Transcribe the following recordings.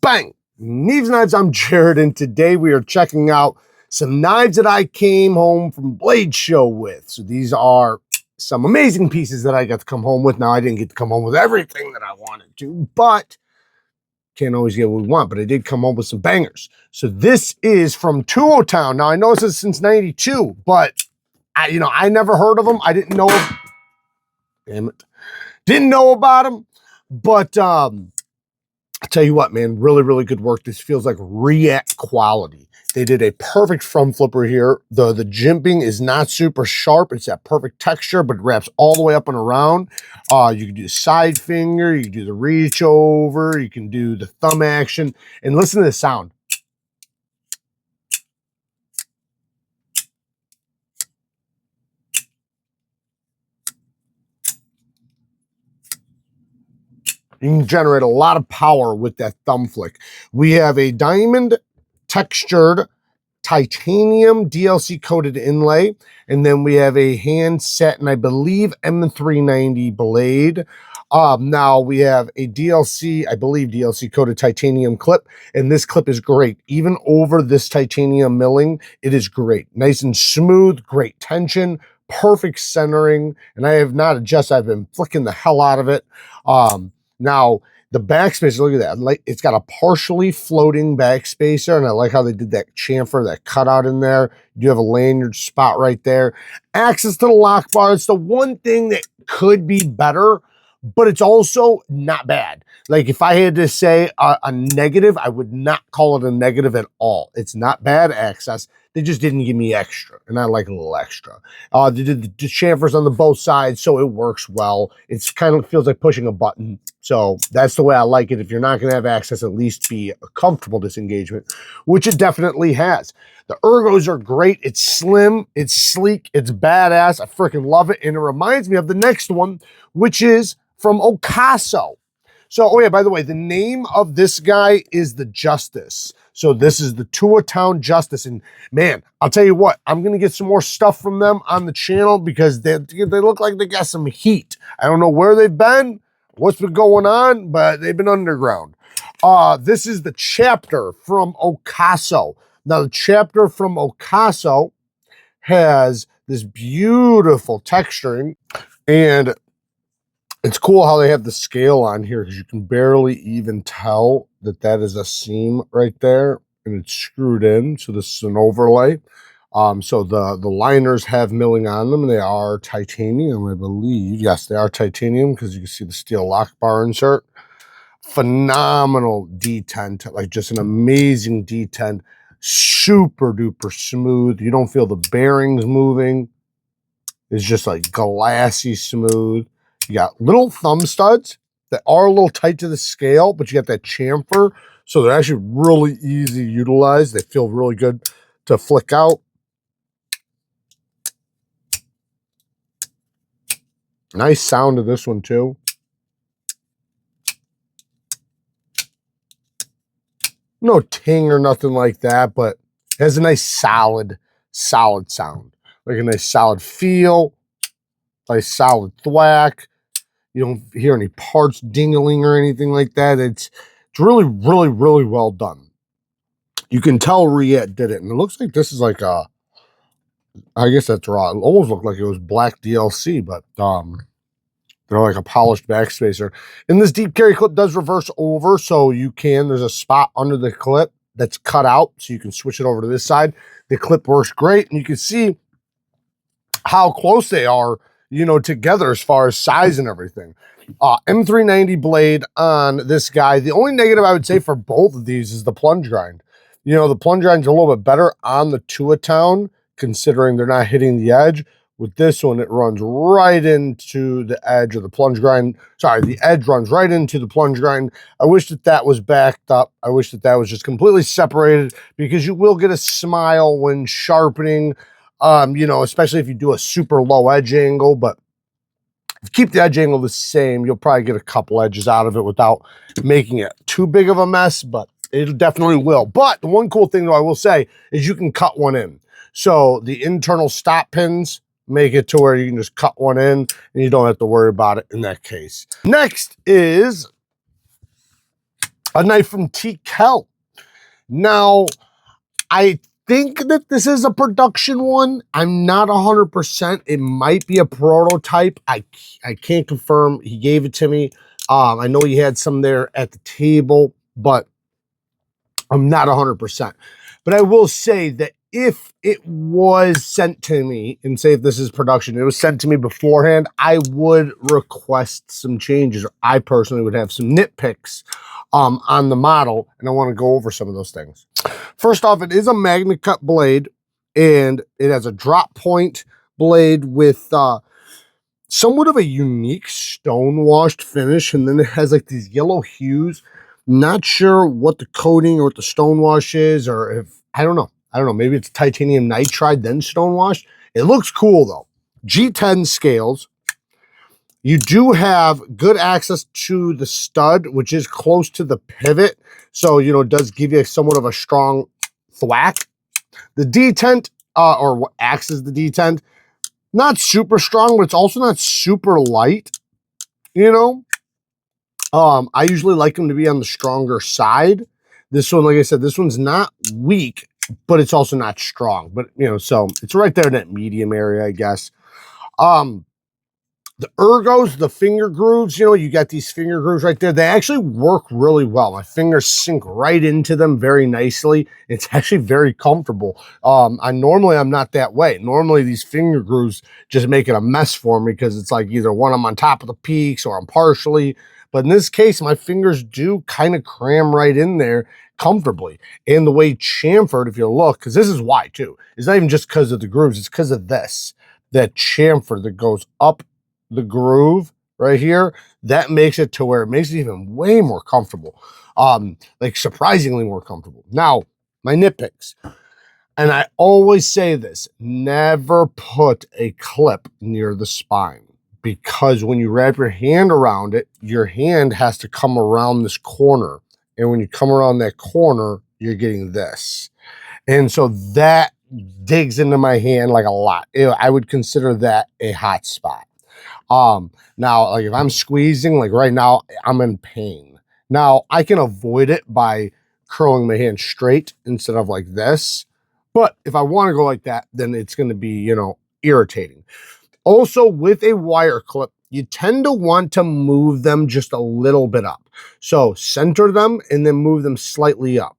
Bang! Neeves Knives, I'm Jared, and today we are checking out some knives that I came home from Blade Show with. So these are some amazing pieces that I got to come home with. Now, I didn't get to come home with everything that I wanted to, but can't always get what we want, but I did come home with some bangers. So this is from Tuottown. Now, I know this is since 92, but I never heard of them. I didn't know, damn it, didn't know about them, but I'll tell you what, man, really, really good work. This feels like React quality. They did a perfect front flipper here. The jimping is not super sharp. It's that perfect texture, but it wraps all the way up and around. You can do the side finger, you can do the reach over, you can do the thumb action, and listen to the sound. You can generate a lot of power with that thumb flick. We have a diamond textured titanium DLC coated inlay, and then we have a hand set, and I believe M390 blade. Now we have a DLC, I believe DLC coated titanium clip, and this clip is great. Even over this titanium milling, it is great. Nice and smooth, great tension, perfect centering, and I have not adjusted. I've been flicking the hell out of it. Now, the backspacer, look at that. Like, it's got a partially floating backspacer, and I like how they did that chamfer, that cutout in there. You do have a lanyard spot right there. Access to the lock bar. It's the one thing that could be better, but it's also not bad. Like, if I had to say a negative, I would not call it a negative at all. It's not bad access. They just didn't give me extra, and I like a little extra. They did the chamfers on the both sides, so it works well. It's kind of feels like pushing a button. So that's the way I like it. If you're not going to have access, at least be a comfortable disengagement, which it definitely has. The ergos are great. It's slim, it's sleek, it's badass. I freaking love it. And it reminds me of the next one, which is from Ocaso. So, oh yeah, by the way, the name of this guy is the Justice. So this is the Tuottown Justice. And man, I'll tell you what, I'm going to get some more stuff from them on the channel because they look like they got some heat. I don't know where they've been, what's been going on, but they've been underground. This is the chapter from Ocaso. Now, the chapter from Ocaso has this beautiful texturing, and it's cool how they have the scale on here because you can barely even tell that that is a seam right there, and it's screwed in. So this is an overlay. So the liners have milling on them, and they are titanium, I believe. Yes, they are titanium because you can see the steel lock bar insert. Phenomenal detent, like just an amazing detent. Super duper smooth. You don't feel the bearings moving. It's just like glassy smooth. You got little thumb studs that are a little tight to the scale, but you got that chamfer. So they're actually really easy to utilize. They feel really good to flick out. Nice sound to this one too. No ting or nothing like that, but it has a nice solid sound. Like a nice solid feel, nice solid thwack. You don't hear any parts dingling or anything like that. It's really, really, really well done. You can tell Riet did it, and it looks like this is like a, I guess that's raw. It almost looked like it was black DLC, but they're like a polished backspacer. And this deep carry clip does reverse over, so you can, there's a spot under the clip that's cut out, so you can switch it over to this side. The clip works great, and you can see how close they are, you know, together as far as size and everything. M390 blade on this guy. The only negative I would say for both of these is the plunge grind. You know, the plunge grind's a little bit better on the Tuottown, considering they're not hitting the edge. With this one, it runs right into the edge of the plunge grind. Sorry, the edge runs right into the plunge grind. I wish that that was backed up. I wish that that was just completely separated, because you will get a smile when sharpening, you know, especially if you do a super low edge angle. But if you keep the edge angle the same, you'll probably get a couple edges out of it without making it too big of a mess, but it definitely will. But the one cool thing, though, I will say, is you can cut one in. So the internal stop pins make it to where you can just cut one in and you don't have to worry about it in that case. Next is a knife from TKL. Now, I think that this is a production one. I'm not 100%. It might be a prototype. I can't confirm. He gave it to me. I know he had some there at the table, but I'm not 100%. But I will say that if it was sent to me, and say if this is production, it was sent to me beforehand, I would request some changes. Or I personally would have some nitpicks on the model, and I want to go over some of those things. First off, it is a magnet cut blade, and it has a drop point blade with somewhat of a unique stone washed finish, and then it has like these yellow hues. Not sure what the coating or what the stone wash is, or if I don't know. Maybe it's titanium nitride then stone washed. It looks cool though. G10 scales. You do have good access to the stud, which is close to the pivot. So, you know, it does give you somewhat of a strong thwack. The detent, or what acts as the detent, not super strong, but it's also not super light, you know? I usually like them to be on the stronger side. This one, like I said, this one's not weak, but it's also not strong. But, you know, so it's right there in that medium area, I guess. The ergos, the finger grooves, you know, you got these finger grooves right there. They actually work really well. My fingers sink right into them very nicely. It's actually very comfortable. Normally I'm not that way. Normally these finger grooves just make it a mess for me because it's like either one I'm on top of the peaks or I'm partially. But in this case, my fingers do kind of cram right in there comfortably. And the way chamfered, if you look, because this is why too. It's not even just because of the grooves. It's because of this. That chamfer that goes up the groove right here, that makes it to where it makes it even way more comfortable. Like surprisingly more comfortable. Now, my nitpicks. And I always say this, never put a clip near the spine, because when you wrap your hand around it, your hand has to come around this corner. And when you come around that corner, you're getting this. And so that digs into my hand like a lot. I would consider that a hot spot. Now, like if I'm squeezing, like right now, I'm in pain. Now, I can avoid it by curling my hand straight instead of like this. But if I want to go like that, then it's going to be, you know, irritating. Also, with a wire clip, you tend to want to move them just a little bit up. So center them and then move them slightly up.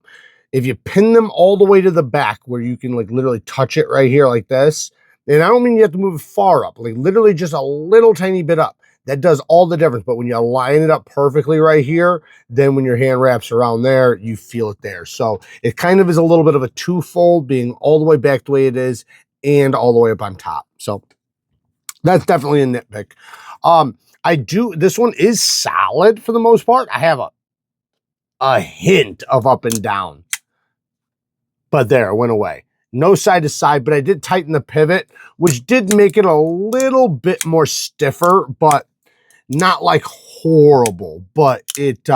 If you pin them all the way to the back where you can like literally touch it right here like this, and I don't mean you have to move it far up, like literally just a little tiny bit up. That does all the difference. But when you line it up perfectly right here, then when your hand wraps around there, you feel it there. So it kind of is a little bit of a twofold, being all the way back the way it is and all the way up on top. So that's definitely a nitpick. This one is solid for the most part. I have a hint of up and down, but there, it went away. No side to side, but I did tighten the pivot, which did make it a little bit more stiffer, but not like horrible. But it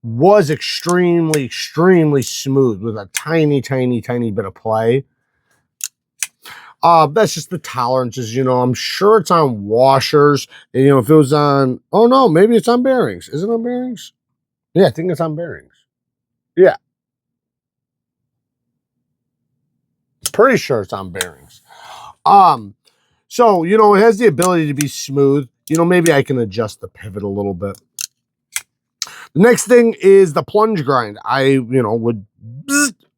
was extremely, extremely smooth with a tiny, tiny, tiny bit of play. That's just the tolerances, you know. I'm sure it's on washers. And, you know, if it was on, oh no, maybe it's on bearings. Is it on bearings? Yeah, I think it's on bearings. Yeah. Pretty sure it's on bearings. So, you know, it has the ability to be smooth. You know, maybe I can adjust the pivot a little bit. The next thing is the plunge grind. I, you know, would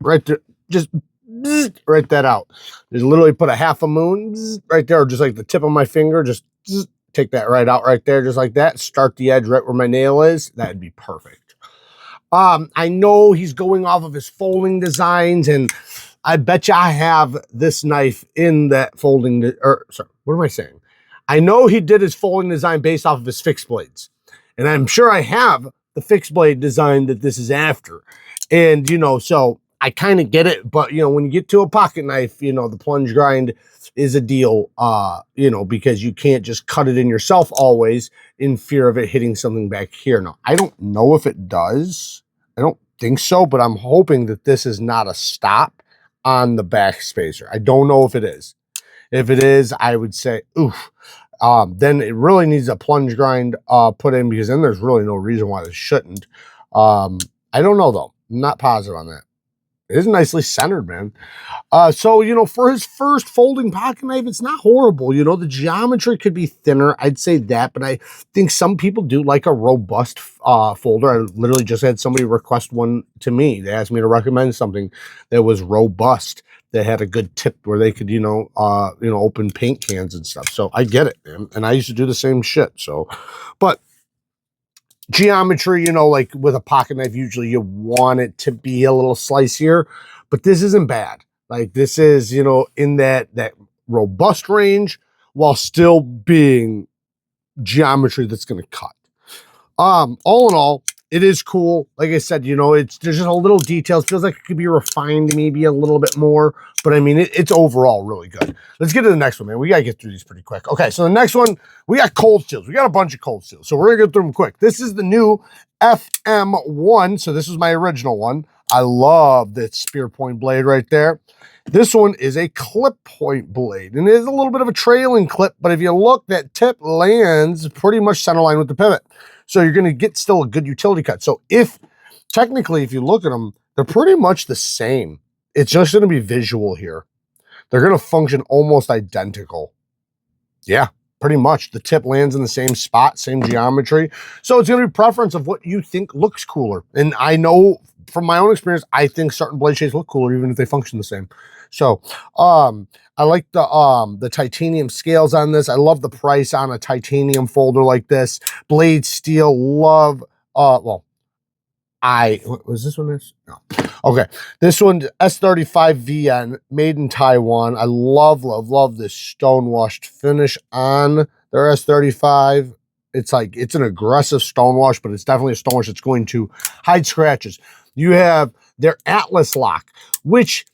right there, just write that out. Just literally put a half a moon right there, or just like the tip of my finger, just take that right out right there, just like that. Start the edge right where my nail is. That'd be perfect. I know he's going off of his folding designs, and I bet you I have this knife in that folding, or sorry, what am I saying? I know he did his folding design based off of his fixed blades. And I'm sure I have the fixed blade design that this is after. And, you know, so I kind of get it. But, you know, when you get to a pocket knife, you know, the plunge grind is a deal, you know, because you can't just cut it in yourself always in fear of it hitting something back here. Now, I don't know if it does. I don't think so, but I'm hoping that this is not a stop on the back spacer. I don't know if it is. If it is, I would say, oof. Then it really needs a plunge grind put in, because then there's really no reason why this shouldn't. I I don't know though. I'm not positive on that. It is nicely centered, man. So, you know, for his first folding pocket knife, it's not horrible. You know, the geometry could be thinner. I'd say that, but I think some people do like a robust folder. I literally just had somebody request one to me. They asked me to recommend something that was robust, that had a good tip where they could, open paint cans and stuff. So I get it, man. And I used to do the same shit. So, but geometry, you know, like with a pocket knife, usually you want it to be a little slicier, but this isn't bad. Like this is, you know, in that robust range while still being geometry that's going to cut. All in all, it is cool. Like I said, you know, there's just a little details. Feels like it could be refined maybe a little bit more, but I mean, it's overall really good. Let's get to the next one, man. We got to get through these pretty quick. Okay, so the next one, we got cold steels. We got a bunch of cold steels. So we're going to go through them quick. This is the new FM1. So this was my original one. I love that spear point blade right there. This one is a clip point blade, and it is a little bit of a trailing clip, but if you look, that tip lands pretty much center line with the pivot. So you're going to get still a good utility cut. So technically, if you look at them, they're pretty much the same. It's just going to be visual here. They're going to function almost identical. Yeah, pretty much. The tip lands in the same spot, same geometry. So it's going to be preference of what you think looks cooler. And I know from my own experience, I think certain blade shades look cooler even if they function the same. So, I like the titanium scales on this. I love the price on a titanium folder like this. Blade steel, love, what was this one? No. Okay. This one, S35 VN, made in Taiwan. I love this stone washed finish on their S35. It's like, it's an aggressive stone wash, but it's definitely a stone wash that's going to hide scratches. You have their Atlas lock, which,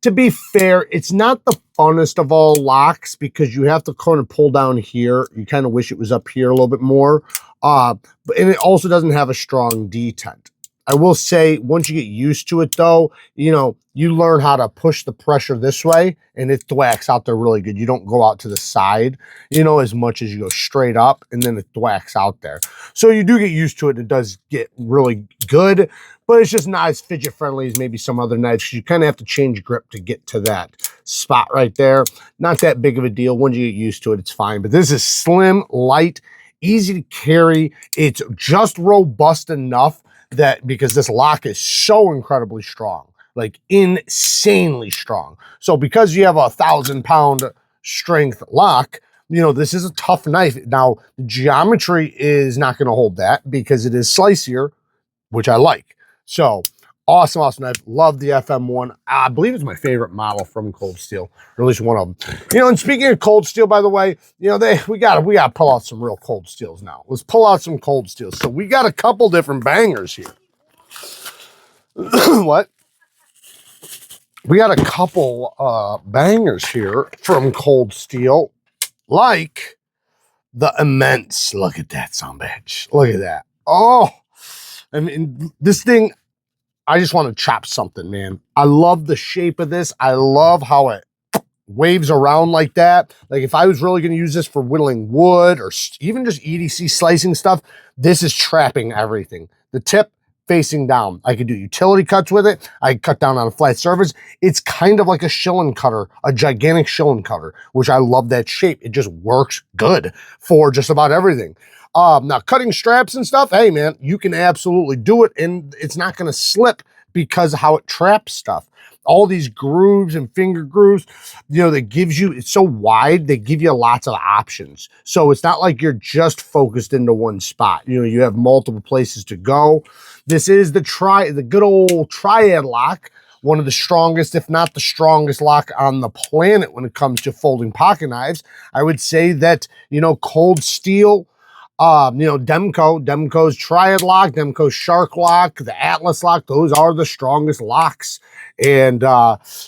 to be fair, it's not the funnest of all locks because you have to kind of pull down here. You kind of wish it was up here a little bit more. And it also doesn't have a strong detent. I will say, once you get used to it though, you know, you learn how to push the pressure this way and it thwacks out there really good. You don't go out to the side, you know, as much as you go straight up and then it thwacks out there. So you do get used to it. It does get really good, but it's just not as fidget friendly as maybe some other knives. You kind of have to change grip to get to that spot right there. Not that big of a deal. Once you get used to it, it's fine. But this is slim, light, easy to carry. It's just robust enough that because this lock is so incredibly strong, like insanely strong. So because you have a 1,000-pound strength lock, you know, this is a tough knife. Now, the geometry is not going to hold that because it is slicier, which I like. So awesome knife. Love the FM1. I believe it's my favorite model from Cold Steel, or at least one of them. You know, and speaking of Cold Steel, by the way, you know, we gotta pull out some real Cold Steels now. Let's pull out some Cold Steels. So we got a couple different bangers here. What? We got a couple bangers here from Cold Steel, like the Immense. Look at that sumbitch. Look at that. Oh, I mean, this thing, I just want to chop something, man. I love the shape of this. I love how it waves around like that. Like if I was really going to use this for whittling wood or even just EDC slicing stuff, this is trapping everything. The tip facing down. I could do utility cuts with it. I could cut down on a flat surface. It's kind of like a shilling cutter, a gigantic shilling cutter, which I love that shape. It just works good for just about everything. Now cutting straps and stuff, hey man, you can absolutely do it and it's not going to slip because of how it traps stuff. All these grooves and finger grooves, you know, that gives you, it's so wide, they give you lots of options. So it's not like you're just focused into one spot. You know, you have multiple places to go. This is the good old triad lock, one of the strongest, if not the strongest lock on the planet when it comes to folding pocket knives. I would say that, you know, Cold Steel, you know, Demco's Triad Lock, Demco's Shark Lock, the Atlas Lock, those are the strongest locks. And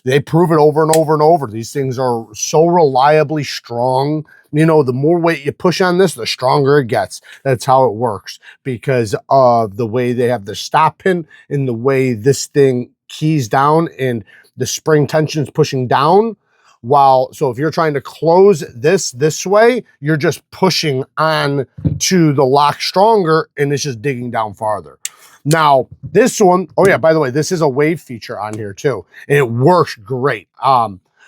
they prove it over and over and over. These things are so reliably strong. You know, the more weight you push on this, the stronger it gets. That's how it works because of the way they have the stop pin and the way this thing keys down and the spring tension is pushing down. so if you're trying to close this way, you're just pushing on to the lock stronger and it's just digging down farther. Now, this one, oh yeah, by the way, this is a wave feature on here too, and it works great.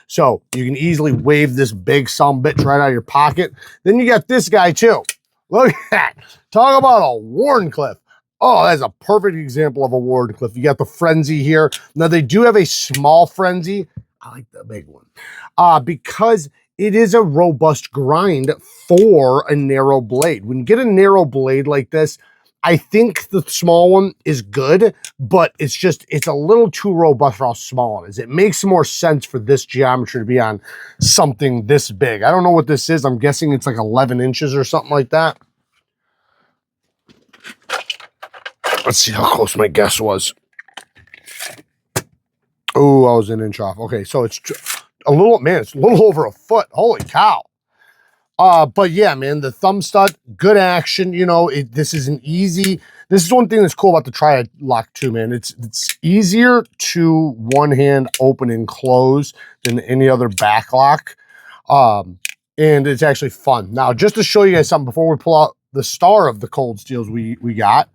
So you can easily wave this big sumbitch right out of your pocket. Then you got this guy too. Look at that. Talk about a Wharncliffe. Oh, that's a perfect example of a Wharncliffe. You got the Frenzy here. Now, they do have a small Frenzy. I like the big one because it is a robust grind for a narrow blade. When you get a narrow blade like this, I think the small one is good, but it's a little too robust for how small it is. It makes more sense for this geometry to be on something this big. I don't know what this is. I'm guessing it's like 11 inches or something like that. Let's see how close my guess was. Oh, I was an inch off. Okay, so it's a little, man, it's a little over a foot. Holy cow. But yeah, man, the thumb stud, good action. You know, this is one thing that's cool about the Triad lock too, man. It's easier to one hand open and close than any other back lock. And it's actually fun. Now, just to show you guys something before we pull out the star of the cold steels we got,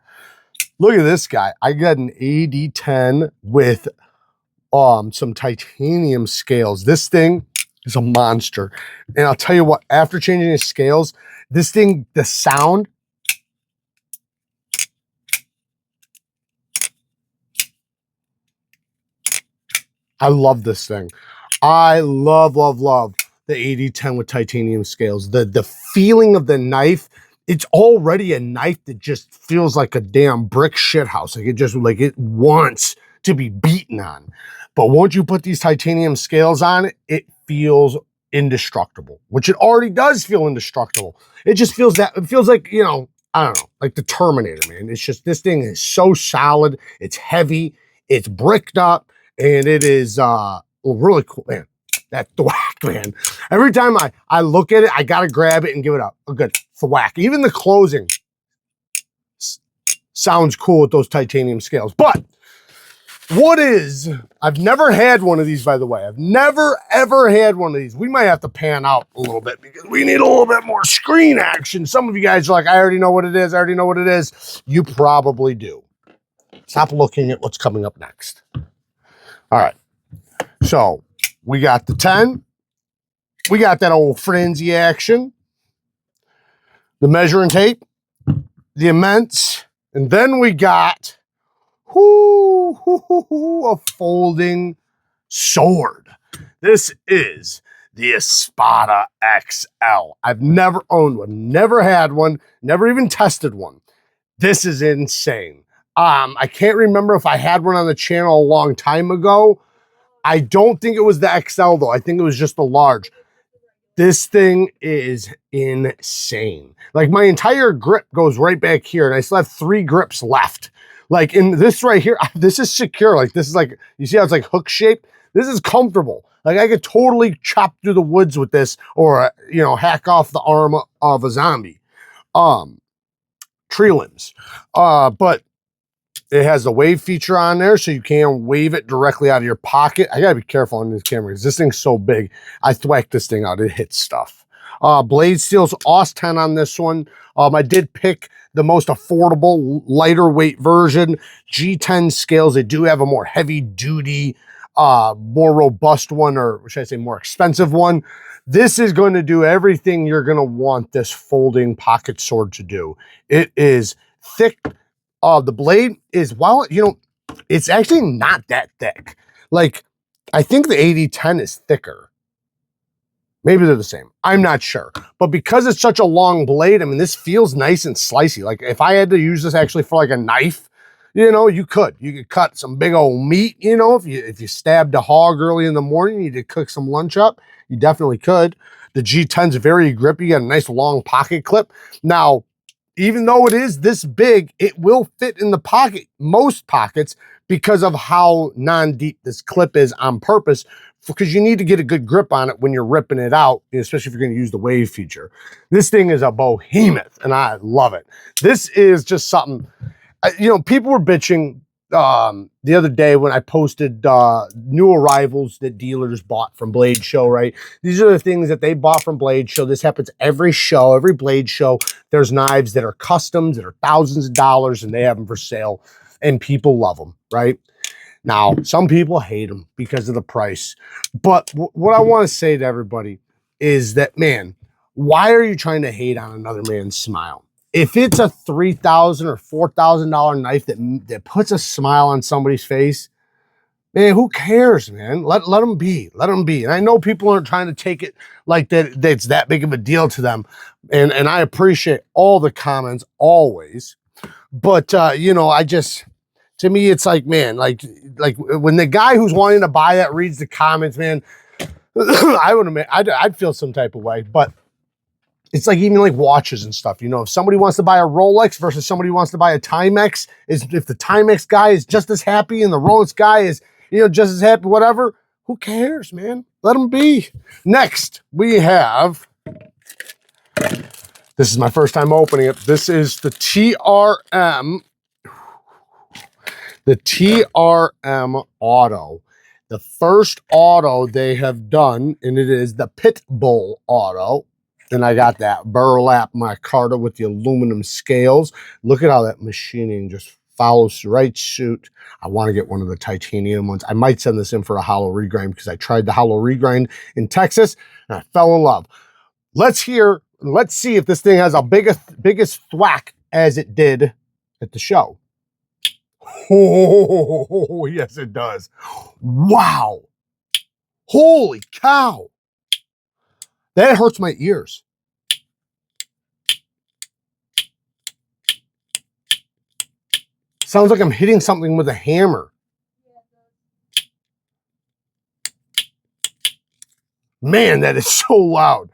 look at this guy. I got an AD10 with some titanium scales. This thing is a monster. And I'll tell you what, after changing the scales, this thing, the sound, I love this thing. I love the AD10 with titanium scales. The feeling of the knife, it's already a knife that just feels like a damn brick shit house. Like it wants to be beaten on. But once you put these titanium scales on it, it feels indestructible, which it already does feel indestructible. It just feels like, you know, I don't know, like the Terminator, man. It's just, this thing is so solid. It's heavy. It's bricked up, and it is really cool, man. That thwack, man. Every time I look at it, I gotta grab it and give it a good thwack. Even the closing sounds cool with those titanium scales. But I've never had one of these, by the way. I've never, ever had one of these. We might have to pan out a little bit because we need a little bit more screen action. Some of you guys are like, I already know what it is. I already know what it is. You probably do. Stop looking at what's coming up next. All right. So we got the 10. We got that old frenzy action. The measuring tape. The immense. And then we got a folding sword. This is the Espada XL. I've never owned one, never had one, never even tested one. This is insane. I can't remember if I had one on the channel a long time ago. I don't think it was the XL though. I think it was just the large. This thing is insane. Like, my entire grip goes right back here, and I still have 3 grips left. Like, in this right here, this is secure. Like, this is like, you see how it's like hook shaped? This is comfortable. Like, I could totally chop through the woods with this, or, you know, hack off the arm of a zombie. Tree limbs. But it has the wave feature on there, so you can wave it directly out of your pocket. I gotta be careful on this camera because this thing's so big. I thwack this thing out, it hits stuff. Blade steel's AUS 10 on this one. I did pick the most affordable, lighter weight version. G10 scales, they do have a more heavy duty, more robust one, or should I say more expensive one. This is going to do everything you're going to want this folding pocket sword to do. It is thick. The blade is, while, you know, it's actually not that thick. Like, I think the AD10 is thicker. Maybe they're the same. I'm not sure. But because it's such a long blade, I mean, this feels nice and slicey. Like, if I had to use this actually for like a knife, you know, you could cut some big old meat, you know, if you stabbed a hog early in the morning, you need to cook some lunch up, you definitely could. The G10's very grippy, you got a nice long pocket clip. Now, even though it is this big, it will fit in the pocket, most pockets, because of how non-deep this clip is on purpose, because you need to get a good grip on it when you're ripping it out, especially if you're going to use the wave feature. This thing is a behemoth, and I love it. This is just something, you know, people were bitching the other day when I posted new arrivals that dealers bought from Blade Show, right? These are the things that they bought from Blade Show. This happens every show, every Blade Show. There's knives that are customs, that are thousands of dollars, and they have them for sale, and people love them, right? Now, some people hate them because of the price. But what I want to say to everybody is that, man, why are you trying to hate on another man's smile? If it's a $3,000 or $4,000 knife that puts a smile on somebody's face, man, who cares, man? Let them be. Let them be. And I know people aren't trying to take it like that it's that big of a deal to them. And I appreciate all the comments always. But, you know, to me, it's like, man, like when the guy who's wanting to buy that reads the comments, man, I'd feel some type of way. But it's like even like watches and stuff. You know, if somebody wants to buy a Rolex versus somebody wants to buy a Timex, if the Timex guy is just as happy and the Rolex guy is, you know, just as happy, whatever, who cares, man? Let them be. Next, we have, this is my first time opening it. This is the TRM Auto. The first auto they have done, and it is the Pitbull Auto. And I got that burlap micarta with the aluminum scales. Look at how that machining just follows right suit. I want to get one of the titanium ones. I might send this in for a hollow regrind because I tried the hollow regrind in Texas and I fell in love. Let's see if this thing has a biggest thwack as it did at the show. Oh, yes, it does. Wow. Holy cow. That hurts my ears. Sounds like I'm hitting something with a hammer. Man, that is so loud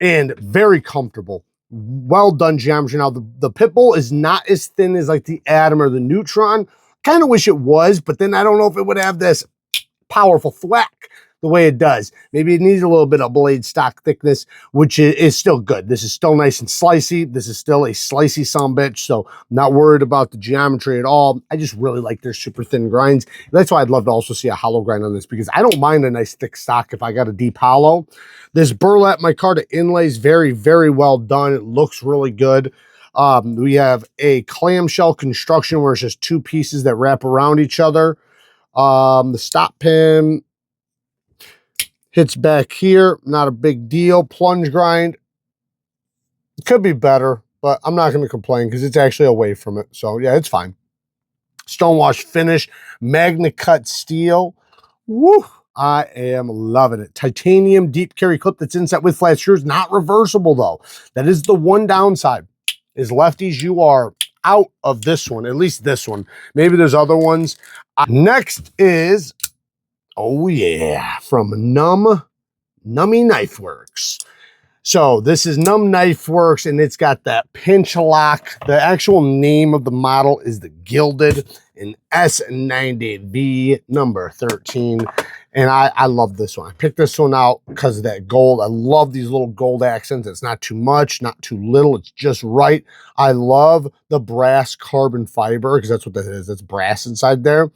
and very comfortable. Well done geometry. Now, the Pitbull is not as thin as like the Atom or the Neutron. Kind of wish it was, but then I don't know if it would have this powerful thwack the way it does. Maybe it needs a little bit of blade stock thickness, which is still good. This is still nice and slicey. This is still a slicey sumbitch, so I'm not worried about the geometry at all. I just really like their super thin grinds. That's why I'd love to also see a hollow grind on this, because I don't mind a nice thick stock if I got a deep hollow. This burlap micarta inlay is very, very well done. It looks really good. We have a clamshell construction where it's just two pieces that wrap around each other. The stop pin hits back here, not a big deal. Plunge grind, it could be better, but I'm not going to complain because it's actually away from it. So yeah, it's fine. Stonewash finish, magna cut steel. Woo! I am loving it. Titanium deep carry clip that's inset with flat screws, not reversible though. That is the one downside. Is lefties, you are out of this one, at least this one. Maybe there's other ones. Next is, oh yeah, from Nummy Knife Works. So this is Nummy Knife Works, and it's got that pinch lock. The actual name of the model is the Gilded in S90V number 13. And I love this one. I picked this one out because of that gold. I love these little gold accents. It's not too much, not too little. It's just right. I love the brass carbon fiber because that's what that is. That's brass inside there.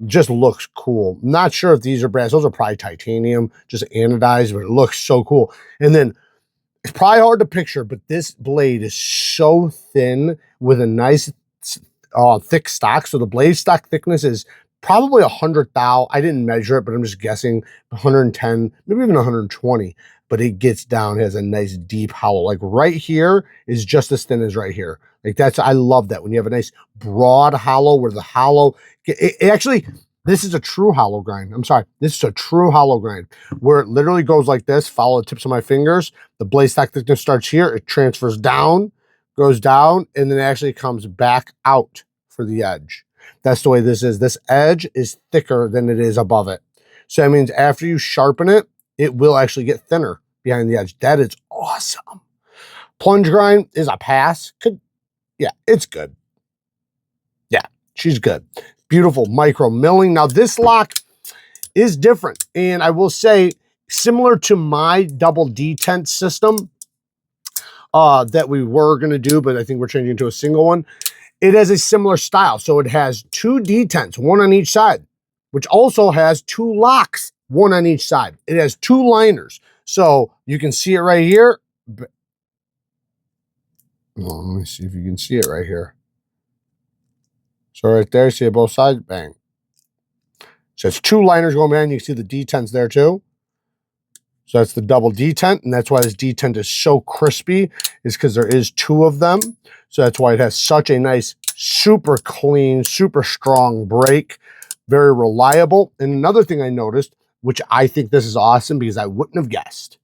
Just looks cool. Not sure if these are brass. Those are probably titanium, just anodized, but it looks so cool. And then it's probably hard to picture, but this blade is so thin with a nice thick stock. So the blade stock thickness is probably 100 thou. I didn't measure it, but I'm just guessing 110, maybe even 120. But it gets down, has a nice deep hollow. Like right here is just as thin as right here. Like that's, I love that when you have a nice broad hollow where the hollow, it actually, this is a true hollow grind. I'm sorry, this is a true hollow grind where it literally goes like this. Follow the tips of my fingers. The blade stock thickness starts here. It transfers down, goes down, and then actually comes back out for the edge. That's the way this is. This edge is thicker than it is above it. So that means after you sharpen it, it will actually get thinner behind the edge. That is awesome. Plunge grind is a pass. Yeah, it's good. Yeah, she's good. Beautiful micro milling. Now this lock is different. And I will say, similar to my double detent system that we were going to do, but I think we're changing to a single one. It has a similar style. So it has 2 detents, 1 on each side, which also has 2 locks, 1 on each side. It has 2 liners. So you can see it right here. Well, let me see if you can see it right here. So right there, see it both sides, bang. So it's 2 liners going behind. You can see the detents there too. So that's the double detent, and that's why this detent is so crispy, is because there is 2 of them. So that's why it has such a nice, super clean, super strong break, very reliable. And another thing I noticed, which I think this is awesome because I wouldn't have guessed.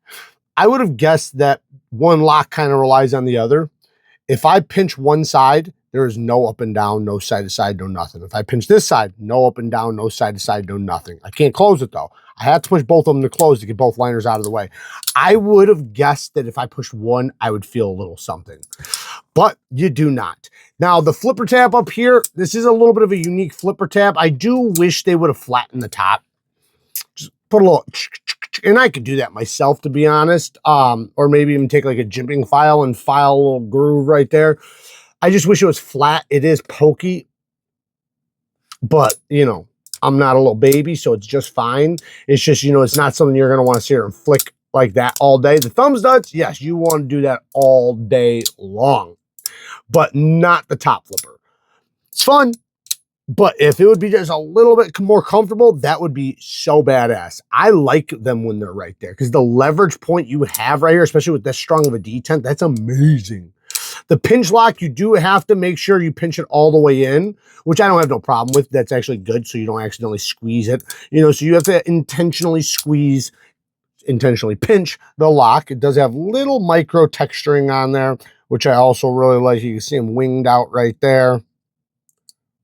I would have guessed that one lock kind of relies on the other. If I pinch one side, there is no up and down, no side to side, no nothing. If I pinch this side, no up and down, no side to side, no nothing. I can't close it though. I have to push both of them to close to get both liners out of the way. I would have guessed that if I pushed one, I would feel a little something, but you do not. Now the flipper tab up here, this is a little bit of a unique flipper tab. I do wish they would have flattened the top. Just put a little, and I could do that myself, to be honest. Or maybe even take like a jimping file and file a little groove right there. I just wish it was flat. It is pokey, but you know, I'm not a little baby, so it's just fine. It's just, you know, it's not something you're going to want to sit here and flick like that all day. The thumbs nuts, yes, you want to do that all day long, but not the top flipper. It's fun, but if it would be just a little bit more comfortable, that would be so badass. I like them when they're right there because the leverage point you have right here, especially with this strong of a detent, that's amazing. The pinch lock, you do have to make sure you pinch it all the way in, which I don't have no problem with. That's actually good, so you don't accidentally squeeze it. You know, so you have to intentionally squeeze, intentionally pinch the lock. It does have little micro texturing on there, which I also really like. You can see them winged out right there.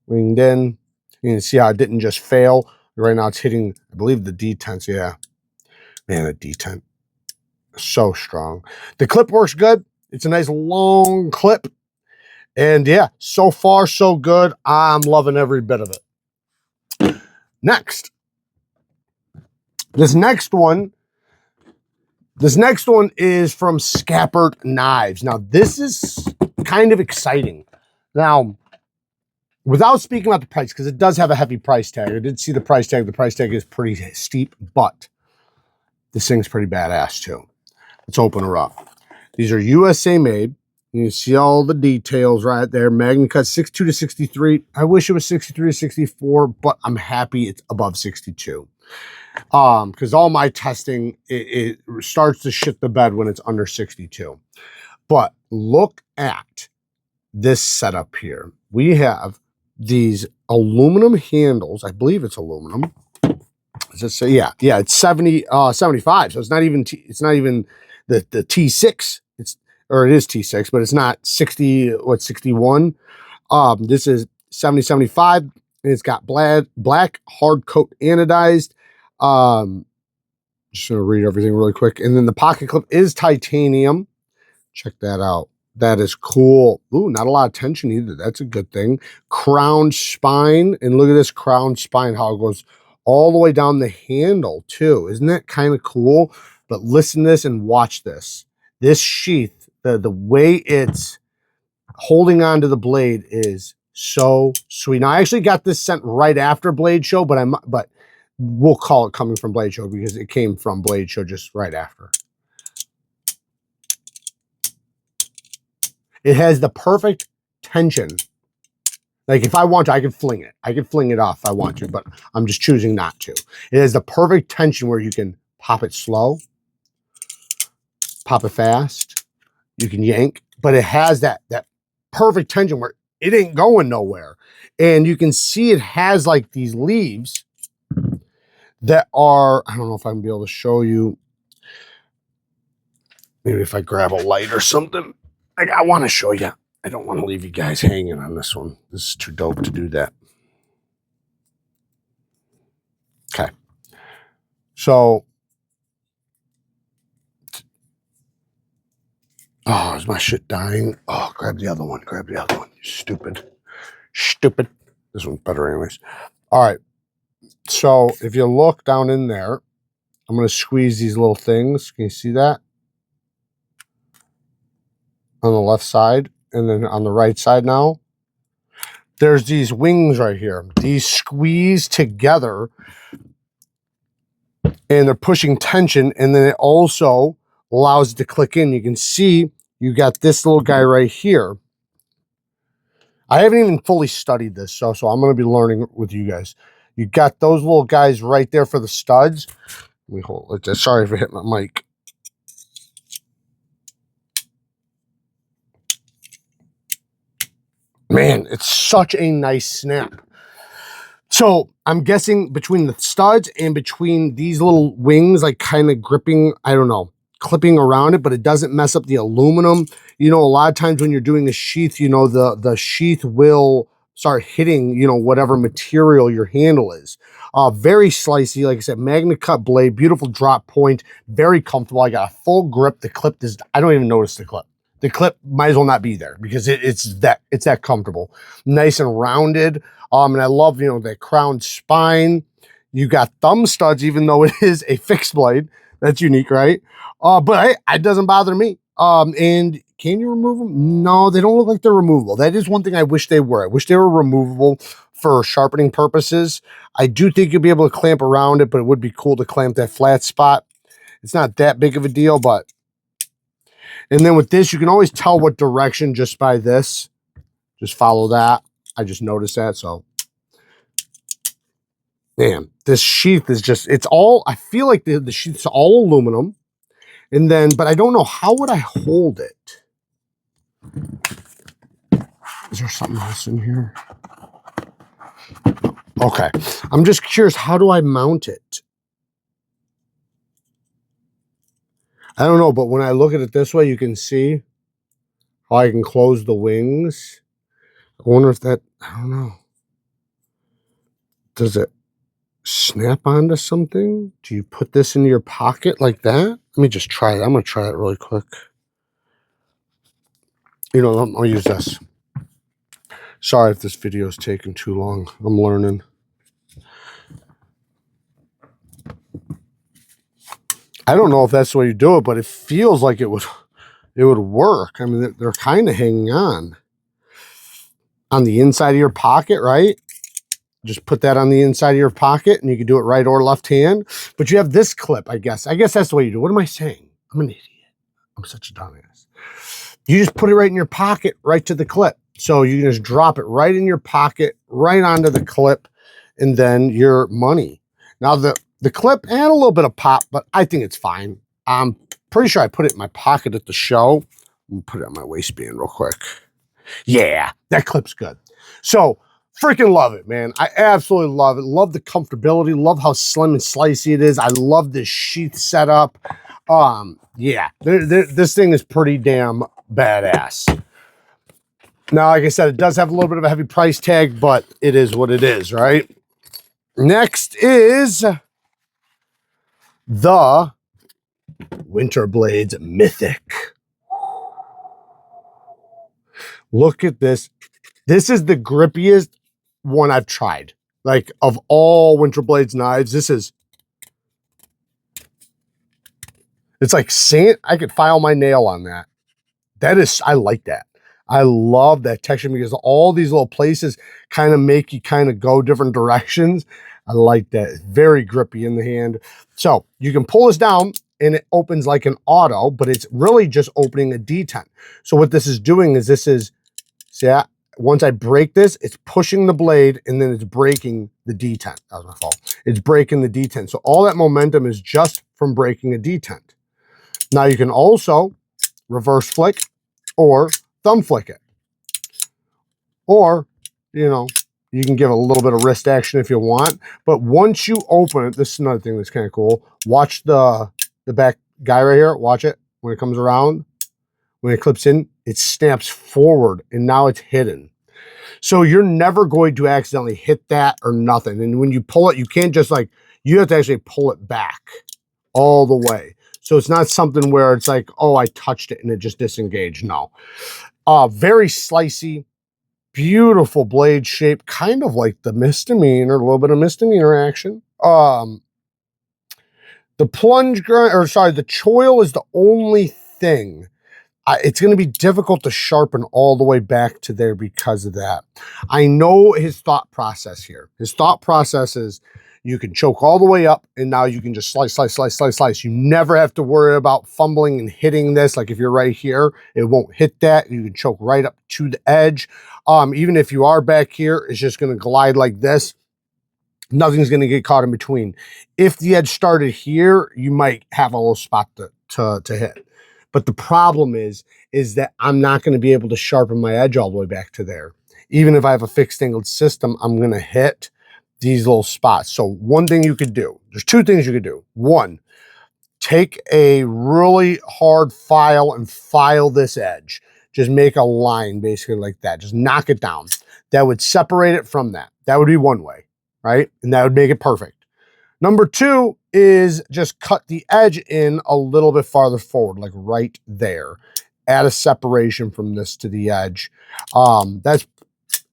Winged in. You can see how it didn't just fail. Right now it's hitting, I believe, the detents. Yeah. Man, the detent. So strong. The clip works good. It's a nice long clip. And yeah, so far so good. I'm loving every bit of it. Next. This next one is from Scappert Knives. Now, this is kind of exciting. Now, without speaking about the price, because it does have a heavy price tag. I did see the price tag. The price tag is pretty steep, but this thing's pretty badass too. Let's open her up. These are USA made. You can see all the details right there. Magna cut 62 to 63. I wish it was 63 to 64, but I'm happy it's above 62. Because all my testing, it starts to shit the bed when it's under 62. But look at this setup here. We have these aluminum handles. I believe it's aluminum. Does it say? Yeah, it's 75. So it's not even the T6. It is T6, but it's not 61. This is 7075, and it's got black hard coat anodized. Just gonna read everything really quick. And then the pocket clip is titanium. Check that out. That is cool. Ooh, not a lot of tension either. That's a good thing. Crown spine, and look at this crown spine, how it goes all the way down the handle too. Isn't that kind of cool? But listen to this and watch this. This sheath, the way it's holding onto the blade is so sweet. Now, I actually got this sent right after Blade Show, but we'll call it coming from Blade Show because it came from Blade Show just right after. It has the perfect tension. Like if I want to, I can fling it. I can fling it off if I want to, but I'm just choosing not to. It has the perfect tension where you can pop it slow, pop it fast, you can yank, but it has that perfect tension where it ain't going nowhere. And you can see it has like these leaves that are, I don't know if I'm gonna be able to show you. Maybe if I grab a light or something. Like I want to show you. I don't want to leave you guys hanging on this one. This is too dope to do that. Okay. So, oh, is my shit dying? Oh, grab the other one. Grab the other one. You stupid. Stupid. This one's better anyways. All right. So if you look down in there, I'm going to squeeze these little things. Can you see that? On the left side. And then on the right side now. there's these wings right here. These squeeze together and they're pushing tension, and then it also allows it to click in. You can see you got this little guy right here. I haven't even fully studied this, so I'm going to be learning with you guys. You got those little guys right there for the studs. Let me hold it. Sorry if I hit my mic. Man, it's such a nice snap. So I'm guessing between the studs and between these little wings, like kind of gripping, I don't know, clipping around it, but it doesn't mess up the aluminum. You know, a lot of times when you're doing the sheath, you know, the sheath will start hitting, you know, whatever material your handle is. Very slicey, like I said, magnet cut blade, beautiful drop point, very comfortable. I got a full grip. The clip is, I don't even notice the clip. The clip might as well not be there because it's that comfortable. Nice and rounded. And I love, you know, the crown spine. You got thumb studs, even though it is a fixed blade. That's unique, right? But hey, it doesn't bother me. And can you remove them? No, they don't look like they're removable. That is one thing I wish they were. I wish they were removable for sharpening purposes. I do think you'll be able to clamp around it, but it would be cool to clamp that flat spot. It's not that big of a deal, but... And then with this, you can always tell what direction just by this. Just follow that. I just noticed that, so. Man, this sheath is just, it's all, I feel like the sheath's all aluminum. And then, but I don't know, how would I hold it? Is there something else in here? Okay, I'm just curious, how do I mount it? I don't know, but when I look at it this way, you can see how I can close the wings. I wonder if that, I don't know. Does it snap onto something? Do you put this into your pocket like that? Let me just try it. I'm going to try it really quick. You know, I'll use this. Sorry if this video is taking too long. I'm learning. I don't know if that's the way you do it, but it feels like it would work. I mean, they're kind of hanging on the inside of your pocket, right? Just put that on the inside of your pocket, and you can do it right or left hand. But you have this clip, I guess. I guess that's the way you do it. What am I saying? I'm an idiot. I'm such a dumbass. You just put it right in your pocket, right to the clip. So you can just drop it right in your pocket, right onto the clip, and then your money. Now the clip had a little bit of pop, but I think it's fine. I'm pretty sure I put it in my pocket at the show. Let me put it on my waistband real quick. Yeah, that clip's good. So freaking love it, man. I absolutely love it. Love the comfortability. Love how slim and slicey it is. I love this sheath setup. Yeah, this thing is pretty damn badass. Now, like I said, it does have a little bit of a heavy price tag, but it is what it is, right? Next is the Winter Blades Mythic. Look at this. This is the grippiest one I've tried. Like, of all Winter Blades knives, this is... It's like sand. I could file my nail on that. That is... I like that. I love that texture because all these little places kind of make you kind of go different directions. I like that. It's very grippy in the hand. So you can pull this down and it opens like an auto, but it's really just opening a detent. So what this is doing is see that? Once I break this, it's pushing the blade and then it's breaking the detent. That was my fault. It's breaking the detent. So all that momentum is just from breaking a detent. Now you can also reverse flick or thumb flick it. Or, you know, you can give a little bit of wrist action if you want. But once you open it, this is another thing that's kind of cool. Watch the back guy right here. Watch it. When it comes around, when it clips in, it snaps forward and now it's hidden. So you're never going to accidentally hit that or nothing. And when you pull it, you can't just like, you have to actually pull it back all the way. So it's not something where it's like, oh, I touched it and it just disengaged. No. Very slicey, beautiful blade shape, kind of like the misdemeanor, a little bit of misdemeanor action. The plunge grind, or sorry, the choil is the only thing It's going to be difficult to sharpen all the way back to there because of that. I know his thought process here. His thought process is you can choke all the way up and now you can just slice, slice, slice, slice, slice. You never have to worry about fumbling and hitting this. Like if you're right here, it won't hit that. You can choke right up to the edge. Even if you are back here, it's just going to glide like this. Nothing's going to get caught in between. If the edge started here, you might have a little spot to hit. But the problem is that I'm not going to be able to sharpen my edge all the way back to there. Even if I have a fixed angled system, I'm going to hit these little spots. So one thing you could do, there's two things you could do. One, take a really hard file and file this edge. Just make a line basically like that. Just knock it down. That would separate it from that. That would be one way, right? And that would make it perfect. Number two is just cut the edge in a little bit farther forward, like right there. Add a separation from this to the edge.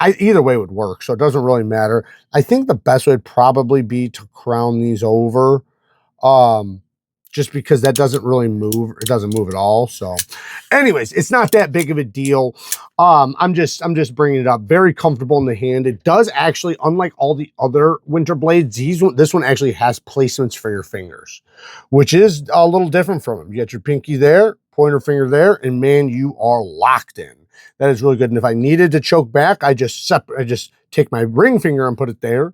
Either way would work, so it doesn't really matter. I think the best way would probably be to crown these over, just because that doesn't really move. It doesn't move at all. So anyways, it's not that big of a deal. I'm just bringing it up. Very comfortable in the hand. It does actually, unlike all the other winter blades, this one actually has placements for your fingers, which is a little different from them. You got your pinky there, pointer finger there, and man, you are locked in. That is really good. And if I needed to choke back, I just take my ring finger and put it there.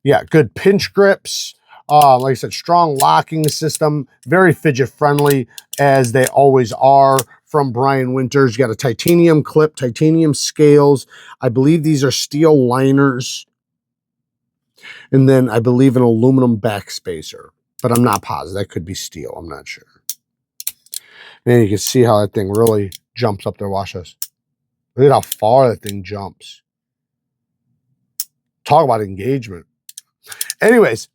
Yeah, good pinch grips. Like I said, strong locking system, very fidget friendly as they always are from Brian Winters. You got a titanium clip, titanium scales. I believe these are steel liners. And then I believe an aluminum backspacer, but I'm not positive. That could be steel. I'm not sure. And you can see how that thing really jumps up there. Watch this. Look at how far that thing jumps. Talk about engagement. Anyways,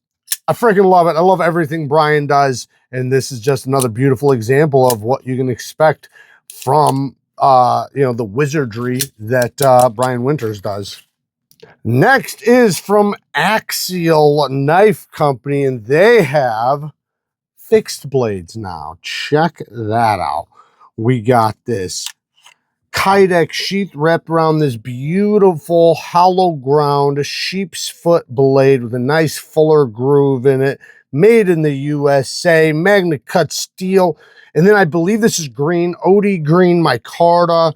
I freaking love it. I love everything Brian does. And this is just another beautiful example of what you can expect from, the wizardry that Brian Winters does. Next is from Axial Knife Company, and they have fixed blades now. Check that out. We got this Kydex sheath wrapped around this beautiful hollow ground sheep's foot blade with a nice fuller groove in it, made in the USA, magna cut steel. And then I believe this is green, OD green micarta.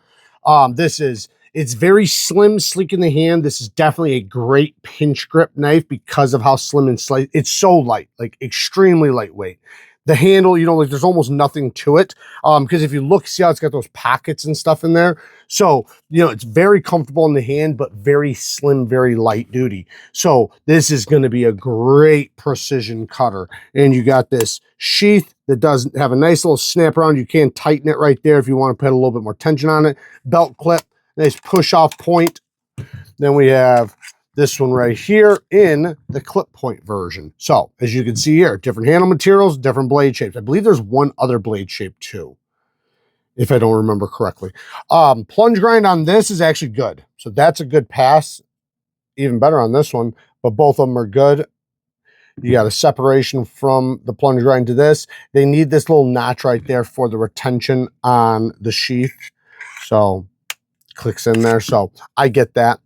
It's very slim, sleek in the hand. This is definitely a great pinch grip knife because of how slim and slight. It's so light, like extremely lightweight. The handle, like there's almost nothing to it. Because if you look, see how it's got those pockets and stuff in there. So, it's very comfortable in the hand, but very slim, very light duty. So this is going to be a great precision cutter. And you got this sheath that does have a nice little snap around. You can tighten it right there if you want to put a little bit more tension on it. Belt clip, nice push off point. Then we have this one right here in the clip point version. So as you can see here, different handle materials, different blade shapes. I believe there's one other blade shape too, if I don't remember correctly. Plunge grind on this is actually good. So that's a good pass. Even better on this one, but both of them are good. You got a separation from the plunge grind to this. They need this little notch right there for the retention on the sheath. So clicks in there. So I get that.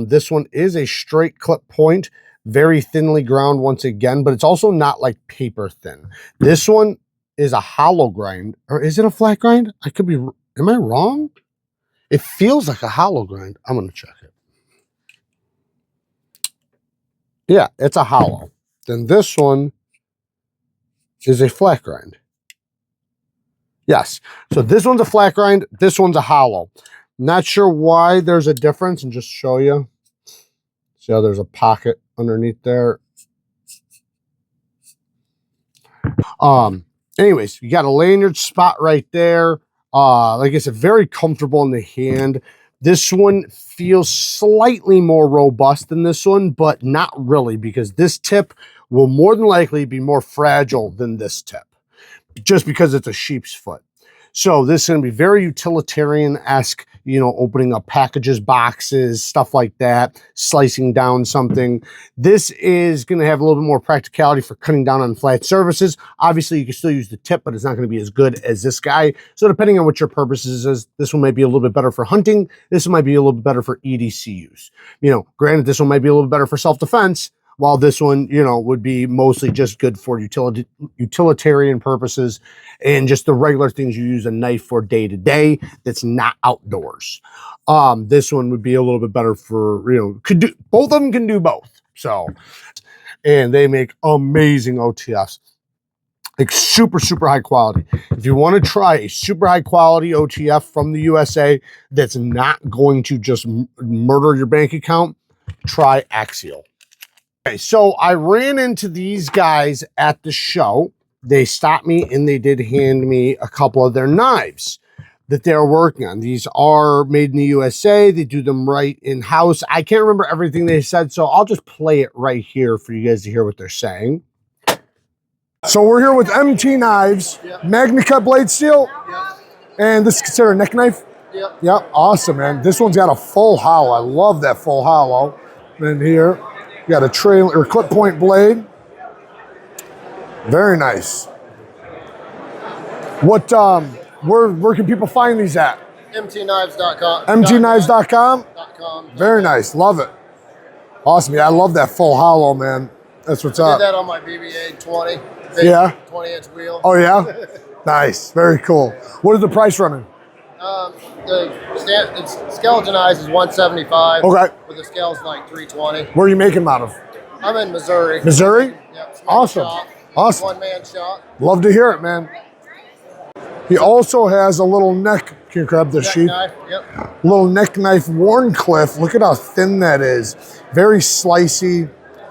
This one is a straight clip point, very thinly ground once again, but it's also not like paper thin. This one is a hollow grind, or is it a flat grind? I could be, am I wrong? It feels like a hollow grind. I'm going to check it. Yeah, it's a hollow. Then this one is a flat grind. Yes. So this one's a flat grind. This one's a hollow. Not sure why there's a difference, and just show you. See how there's a pocket underneath there. Anyways, you got a lanyard spot right there. Like I said, very comfortable in the hand. This one feels slightly more robust than this one, but not really, because this tip will more than likely be more fragile than this tip, just because it's a sheep's foot. So this is going to be very utilitarian-esque you know, opening up packages, boxes, stuff like that, slicing down something. This is going to have a little bit more practicality for cutting down on flat surfaces. Obviously, you can still use the tip, but it's not going to be as good as this guy. So depending on what your purposes is, this one might be a little bit better for hunting. This one might be a little bit better for EDC use. You know, granted, this one might be a little bit better for self-defense, while this one, you know, would be mostly just good for utilitarian purposes and just the regular things you use a knife for day to day that's not outdoors. This one would be a little bit better for, you know, could do, both of them can do both. So, and they make amazing OTFs. Like super, super high quality. If you want to try a super high quality OTF from the USA that's not going to just murder your bank account, try Axial. Okay, so I ran into these guys at the show. They stopped me and they did hand me a couple of their knives that they're working on. These are made in the USA. They do them right in-house. I can't remember everything they said, so I'll just play it right here for you guys to hear what they're saying. So we're here with MT Knives, yep. MagnaCut blade steel, yep. And this is considered a neck knife? Yep. Yep, awesome, man. This one's got a full hollow. I love that full hollow. And here, you got a trail or clip point blade. Very nice. What, where can people find these at? mtknives.com. mtknives.com? Very nice, love it. Awesome, yeah, I love that full hollow, man. That's what's up. I did that on my BBA 20. Yeah. 20-inch wheel. Oh yeah? Nice, very cool. What is the price running? It's skeletonized is $175. Okay. But the scale's like $320. Where are you making them out of? I'm in Missouri. Missouri? Yep. Awesome. Shop. Awesome. One-man shop. Love to hear it, man. He also has a little neck. Can you grab the sheath? Knife. Yep. Little neck knife Warncliffe. Look at how thin that is. Very slicey.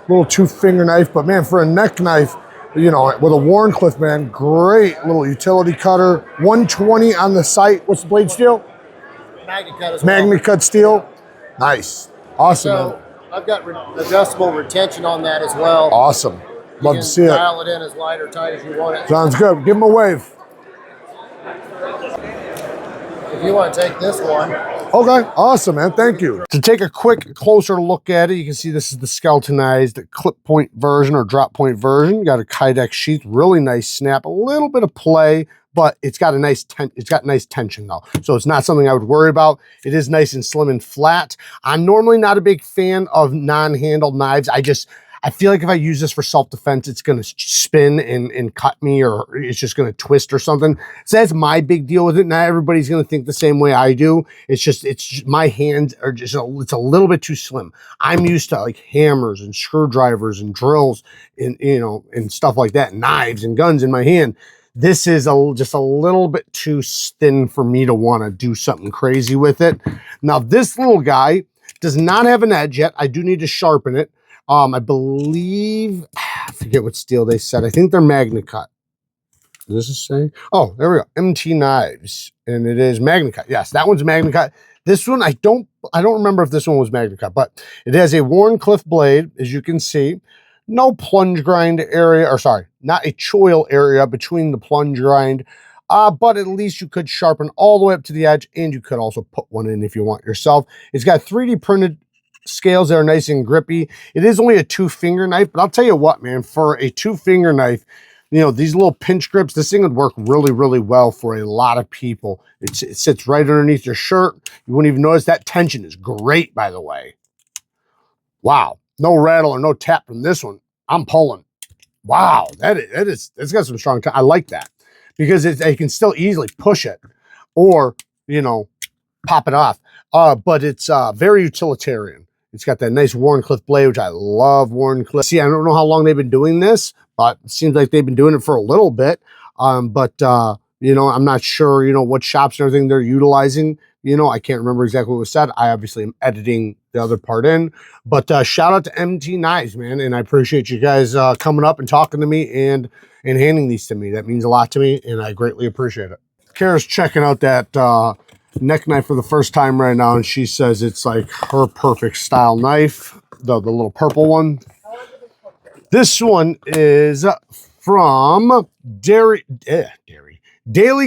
Little 2-finger knife. But man, for a neck knife, you know, with a Warncliffe, man, great little utility cutter. 120 on the site. What's the blade steel? MagnaCut as well. MagnaCut steel. Nice. Awesome, so, man. I've got adjustable retention on that as well. Awesome. Love to see it. Dial it in as light or tight as you want it. Sounds good. Give him a wave. If you want to take this one. Okay, awesome, man. Thank you. To take a quick, closer look at it, you can see this is the skeletonized clip point version or drop point version. You got a Kydex sheath, really nice snap, a little bit of play, but it's got a nice nice tension though. So it's not something I would worry about. It is nice and slim and flat. I'm normally not a big fan of non-handled knives. I feel like if I use this for self-defense, it's going to spin and cut me, or it's just going to twist or something. So that's my big deal with it. Not everybody's going to think the same way I do. It's just my hands are just, it's a little bit too slim. I'm used to like hammers and screwdrivers and drills and, you know, and stuff like that, knives and guns in my hand. This is just a little bit too thin for me to want to do something crazy with it. Now, this little guy does not have an edge yet. I do need to sharpen it. I believe, I forget what steel they said. I think they're MagnaCut. Does this say? Oh, there we go. MT Knives. And it is MagnaCut. Yes, that one's MagnaCut. This one, I don't remember if this one was MagnaCut, but it has a Warncliffe blade, as you can see. No plunge grind area, or sorry, not a choil area between the plunge grind. But at least you could sharpen all the way up to the edge, and you could also put one in if you want yourself. It's got 3D printed scales that are nice and grippy. It is only a 2-finger knife, but I'll tell you what, man, for a 2-finger knife, you know, these little pinch grips, this thing would work really, really well for a lot of people. It sits right underneath your shirt. You wouldn't even notice. That tension is great, by the way. Wow. No rattle or no tap from this one. I'm pulling. Wow. It's got some strong I like that because I can still easily push it or, you know, pop it off. But it's very utilitarian. It's got that nice Warncliffe blade, which I love Warncliffe. See, I don't know how long they've been doing this, but it seems like they've been doing it for a little bit. You know, I'm not sure, you know, what shops and everything they're utilizing. You know, I can't remember exactly what was said. I obviously am editing the other part in. But shout out to MT Knives, man. And I appreciate you guys coming up and talking to me and handing these to me. That means a lot to me, and I greatly appreciate it. Kara's checking out that neck knife for the first time right now, and she says it's like her perfect style knife, the little purple one. This one is from Daily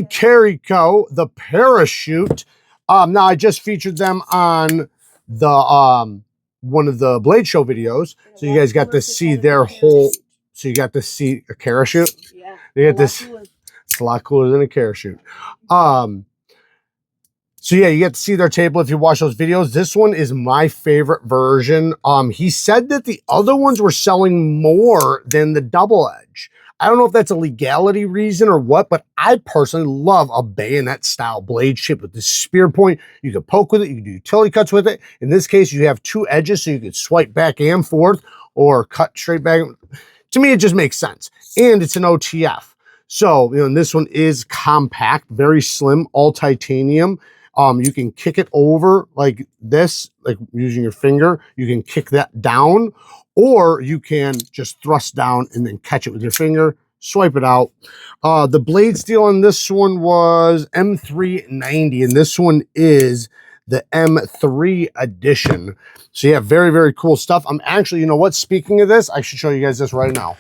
Carry Co., the Parachute. Now I just featured them on the one of the Blade Show videos, so you guys got to see their whole. So you got to see a parachute. Yeah. You got this. It's a lot cooler than a parachute. So yeah, you get to see their table if you watch those videos. This one is my favorite version. He said that the other ones were selling more than the double edge. I don't know if that's a legality reason or what, but I personally love a bayonet style blade shape with the spear point. You can poke with it, you can do utility cuts with it. In this case, you have two edges, so you can swipe back and forth or cut straight back. To me, it just makes sense. And it's an OTF. So, you know, and this one is compact, very slim, all titanium. You can kick it over like this, like using your finger. You can kick that down, or you can just thrust down and then catch it with your finger, swipe it out. The blade steel on this one was M390, and this one is the M3 edition. So yeah, very, very cool stuff. I'm actually, you know what, speaking of this, I should show you guys this right now.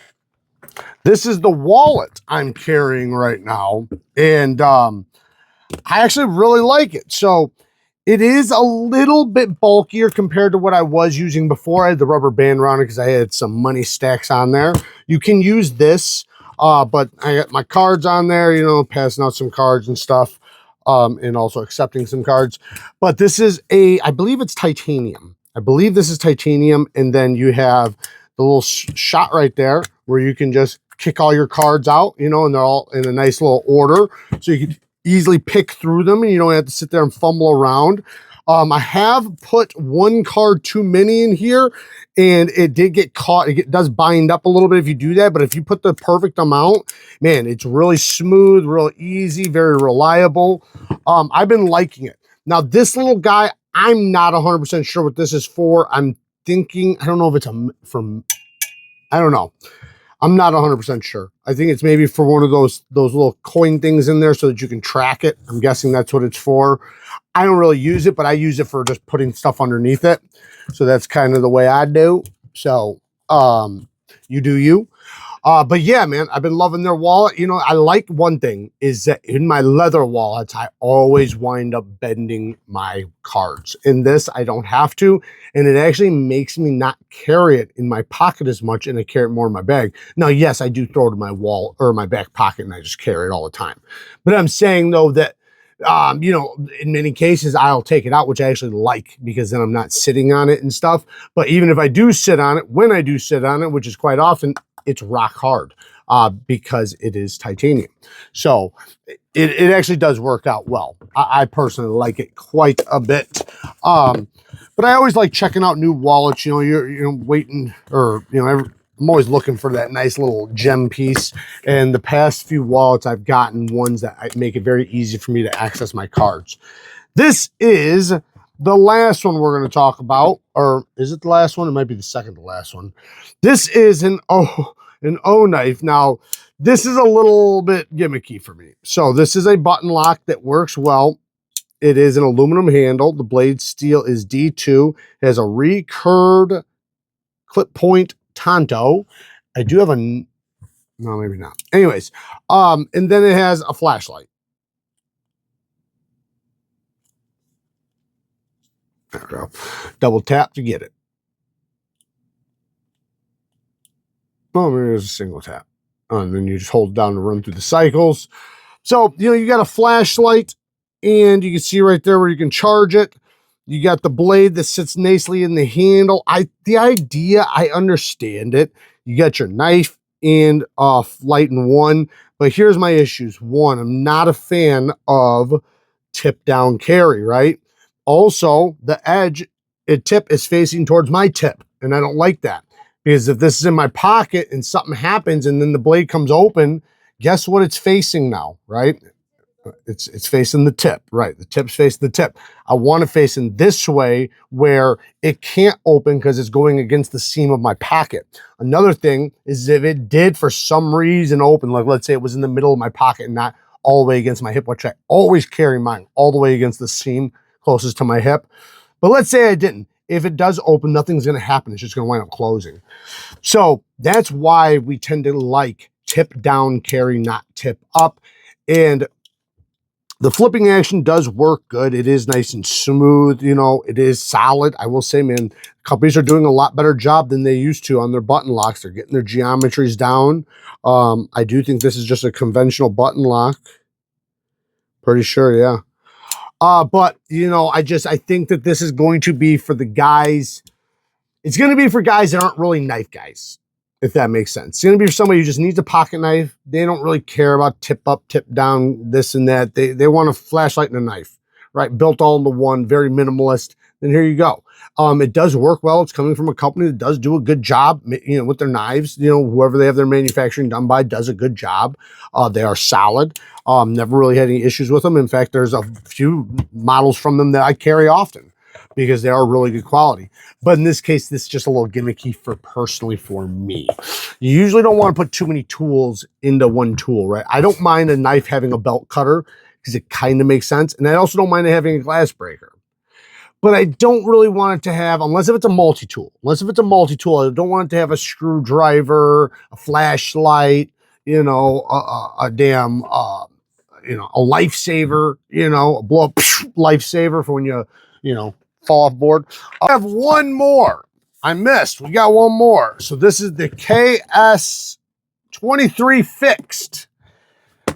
This is the wallet I'm carrying right now, and I actually really like it. So it is a little bit bulkier compared to what I was using before. I had the rubber band around it because I had some money stacks on there. You can use this, but I got my cards on there, you know, passing out some cards and stuff, and also accepting some cards. But this is I believe it's titanium. I believe this is titanium, and then you have the little shot right there where you can just kick all your cards out, you know, and they're all in a nice little order. So you can easily pick through them and you don't have to sit there and fumble around. I have put one card too many in here and it did get caught. It does bind up a little bit if you do that, but if you put the perfect amount, man, it's really smooth, real easy, very reliable. I've been liking it. Now this little guy, I'm not 100% sure what this is for. I'm thinking, I don't know if it's I don't know. I'm not 100% sure. I think it's maybe for one of those little coin things in there so that you can track it. I'm guessing that's what it's for. I don't really use it, but I use it for just putting stuff underneath it. So that's kind of the way I do. So you do you. But yeah, man, I've been loving their wallet. You know, I like one thing is that in my leather wallets, I always wind up bending my cards. In this, I don't have to. And it actually makes me not carry it in my pocket as much and I carry it more in my bag. Now, yes, I do throw it in my wallet or my back pocket and I just carry it all the time. But I'm saying though that, you know, in many cases, I'll take it out, which I actually like because then I'm not sitting on it and stuff. But even if I do sit on it, when I do sit on it, which is quite often, it's rock hard because it is titanium. So it actually does work out well. I personally like it quite a bit. But I always like checking out new wallets. You know, you're waiting, or you know, I'm always looking for that nice little gem piece. And the past few wallets, I've gotten ones that make it very easy for me to access my cards. This is the last one we're going to talk about, or is it the last one? It might be the second to last one. This is an Oknife. Now, this is a little bit gimmicky for me. So this is a button lock that works well. It is an aluminum handle. The blade steel is D2. It has a recurved clip point Tonto. I do have no, maybe not. Anyways, and then it has a flashlight. There we go. Double tap to get it. Oh, maybe there's a single tap. And then you just hold down to run through the cycles. So, you know, you got a flashlight and you can see right there where you can charge it. You got the blade that sits nicely in the handle. The idea, I understand it. You got your knife and light in one, but here's my issues. One, I'm not a fan of tip down carry, right? Also, the tip is facing towards my tip, and I don't like that. Because if this is in my pocket and something happens and then the blade comes open, guess what it's facing now, right? It's facing the tip, right? The tip's facing the tip. I want it facing this way where it can't open because it's going against the seam of my pocket. Another thing is if it did for some reason open, like let's say it was in the middle of my pocket and not all the way against my hip, which I always carry mine all the way against the seam closest to my hip. But let's say I didn't. If it does open, nothing's going to happen. It's just going to wind up closing. So that's why we tend to like tip down carry, not tip up. And The flipping action does work good. It is nice and smooth. You know, it is solid. I will say, man, companies are doing a lot better job than they used to on their button locks. They're getting their geometries down. I do think this is just a conventional button lock. Pretty sure, yeah. But, you know, I think that this is going to be for the guys. It's going to be for guys that aren't really knife guys, if that makes sense. It's going to be for somebody who just needs a pocket knife. They don't really care about tip up, tip down, this and that. They want a flashlight and a knife, right? Built all into one, very minimalist. Then here you go. It does work well. It's coming from a company that does do a good job, you know, with their knives. You know, whoever they have their manufacturing done by does a good job. They are solid. Never really had any issues with them. In fact, there's a few models from them that I carry often because they are really good quality. But in this case, this is just a little gimmicky personally for me. You usually don't want to put too many tools into one tool, right? I don't mind a knife having a belt cutter because it kind of makes sense. And I also don't mind it having a glass breaker. But I don't really want it to have, unless if it's a multi-tool. Unless if it's a multi-tool, I don't want it to have a screwdriver, a flashlight, you know, a damn, you know, a lifesaver, you know, a blow up lifesaver for when you know, fall off board. I have one more. I missed. We got one more. So this is the KS23 fixed.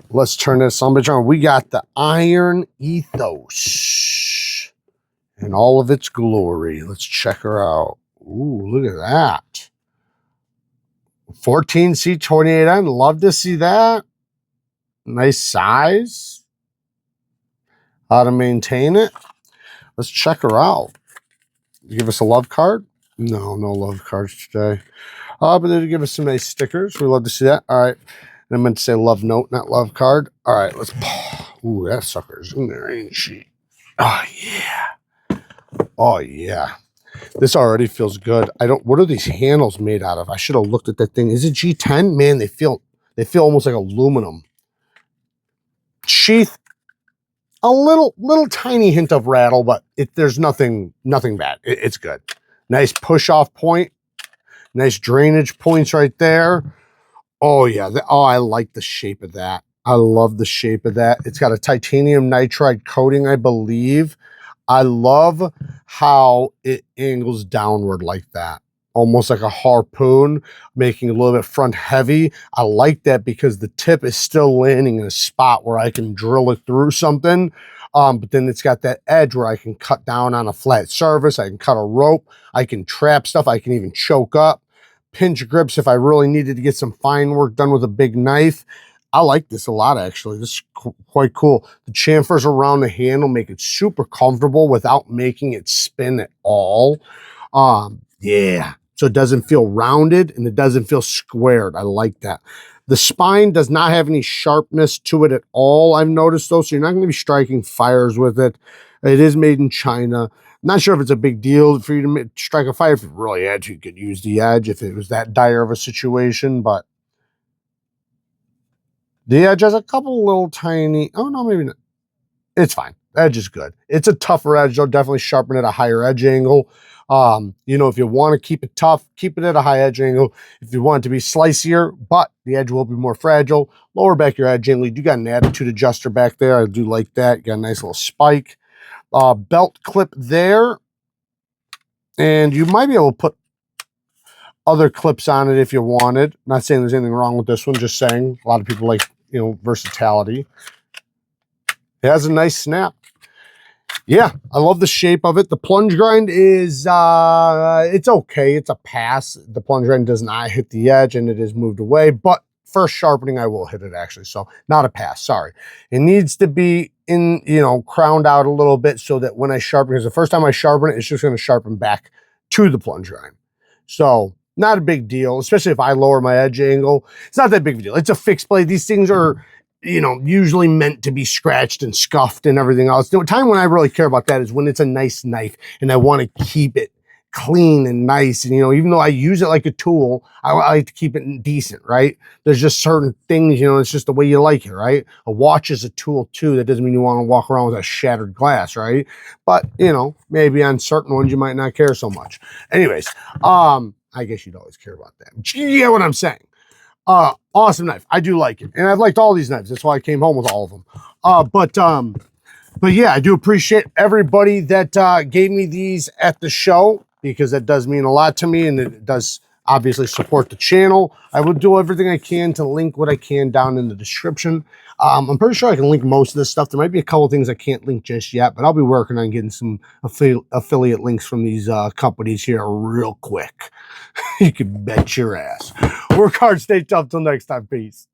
Let's turn this on. We got the Iron Ethos in all of its glory. Let's check her out. Ooh, look at that. 14C28N. Love to see that. Nice size. How to maintain it. Let's check her out. Give us a love card. No love cards today. But they give us some nice stickers. We love to see that. All right. And I meant to say love note, not love card. All right, let's. Ooh, that sucker's in there, ain't she? Oh, yeah. Oh, yeah. This already feels good. What are these handles made out of? I should have looked at that thing. Is it G10? Man, they feel almost like aluminum. Sheath, a little tiny hint of rattle, but there's nothing bad. It's good. Nice push-off point. Nice drainage points right there. Oh, yeah. I like the shape of that. I love the shape of that. It's got a titanium nitride coating, I believe. I love how it angles downward like that. Almost like a harpoon, making it a little bit front heavy. I like that because the tip is still landing in a spot where I can drill it through something. But then it's got that edge where I can cut down on a flat surface. I can cut a rope. I can trap stuff. I can even choke up. Pinch grips if I really needed to get some fine work done with a big knife. I like this a lot, actually. This is quite cool. The chamfers around the handle make it super comfortable without making it spin at all. Yeah, so it doesn't feel rounded and it doesn't feel squared. I like that. The spine does not have any sharpness to it at all, I've noticed, though, so you're not going to be striking fires with it. It is made in China. Not sure if it's a big deal for you to strike a fire. If it really had to, you could use the edge if it was that dire of a situation, but the edge has a couple little tiny, oh no, maybe not. It's fine. The edge is good. It's a tougher edge, though. Definitely sharpen at a higher edge angle. You know, if you want to keep it tough, keep it at a high edge angle. If you want it to be slicier, but the edge will be more fragile, lower back your edge angle. You do got an attitude adjuster back there. I do like that. You got a nice little spike. Belt clip there. And you might be able to put other clips on it if you wanted. Not saying there's anything wrong with this one, just saying a lot of people like, you know, versatility. It has a nice snap. Yeah, I love the shape of it. The plunge grind is, it's okay. It's a pass. The plunge grind does not hit the edge and it is moved away, but first sharpening, I will hit it actually. So not a pass, sorry. It needs to be in, you know, crowned out a little bit so that when I sharpen, because the first time I sharpen it, it's just going to sharpen back to the plunge grind. So not a big deal, especially if I lower my edge angle. It's not that big of a deal. It's a fixed blade. These things are, you know, usually meant to be scratched and scuffed and everything else. The time when I really care about that is when it's a nice knife and I want to keep it clean and nice. And, you know, even though I use it like a tool, I like to keep it decent, right? There's just certain things, you know, it's just the way you like it, right? A watch is a tool too. That doesn't mean you want to walk around with a shattered glass, right? But, you know, maybe on certain ones you might not care so much. Anyways, I guess you'd always care about that. You get what I'm saying. Awesome knife. I do like it. And I've liked all these knives. That's why I came home with all of them. But yeah, I do appreciate everybody that gave me these at the show, because that does mean a lot to me, and it does obviously support the channel. I will do everything I can to link what I can down in the description. I'm pretty sure I can link most of this stuff. There might be a couple things I can't link just yet, but I'll be working on getting some affiliate links from these companies here real quick. You can bet your ass. Work hard, stay tough. Till next time, peace.